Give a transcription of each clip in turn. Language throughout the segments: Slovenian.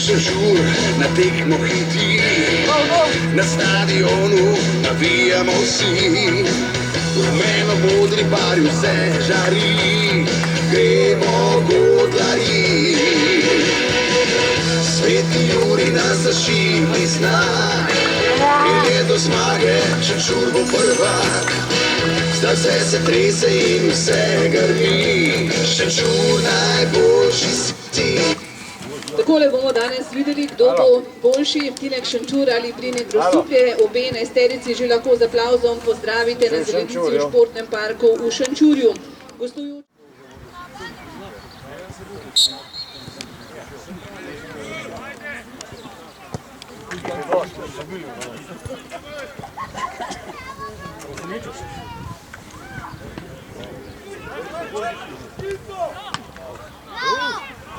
Šenčur na tekmo hiti, na stadionu navijamo vsi, rumeno-modri barvi vse žari, gremo godlari. Sveti Jurij nas zaščiti znak, in je do zmage, Šenčur bo prvak. Zdaj vse se trese in vse grmi, Šenčur najboljši si. Takole bomo danes videli, kdo bo boljši, Tinex Šenčur ali BRINJE GROSUPLJE. Obe enajsterici že lahko z aplavzom pozdravite na zelenici v športnem parku v Šenčurju.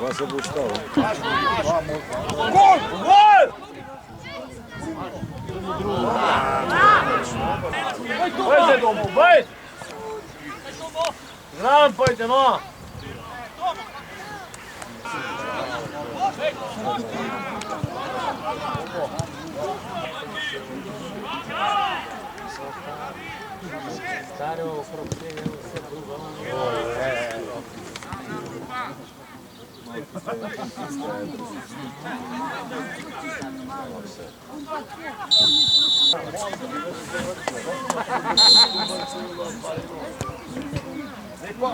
Vas se bo stalo. Gol! Gol! Pojďte domů, pojď! Zrám, pojďte, no! Starou propěnil se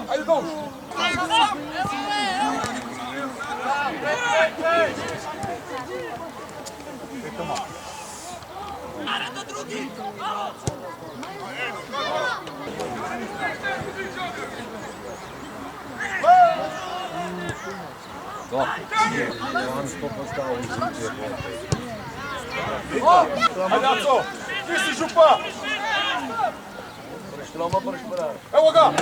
Allez gauche. Ragazzo, questi giù qua! Evo ga!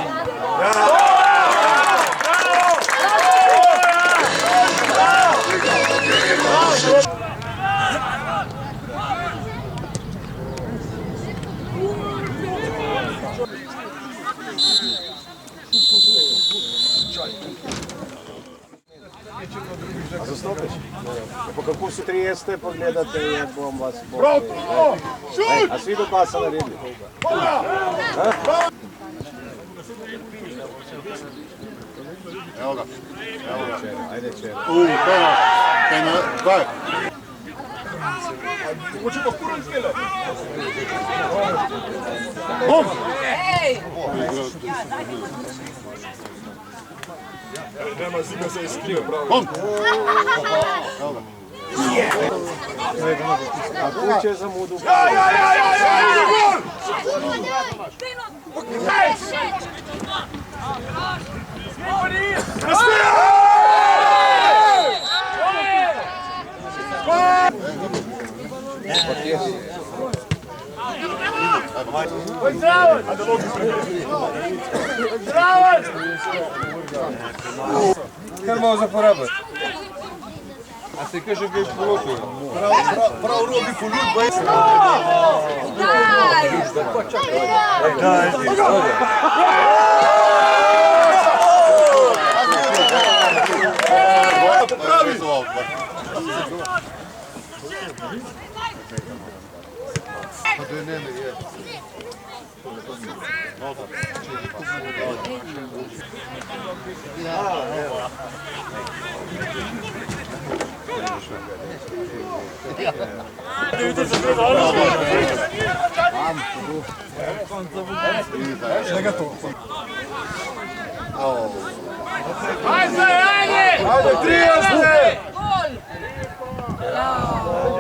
A zastopiš? Po kako si 30 pogledate, je bom vas Prav to! Šut! A svi do pasa naredili? Evo ga. Ajde čer. Pena, daj. Učimo kurun skele! Bum! Nema zima se iskrio, pravo. Bum! Evo ga. A kuće je zamudu. Gol! Zdravo! Zdravo! Kar malo zaporabiti. A se kaže, da je polotil? Prav robi poljud, baj se. Pravi! Pa to je neme, je. Ajde, ajde! Ajde, 30! Bravo!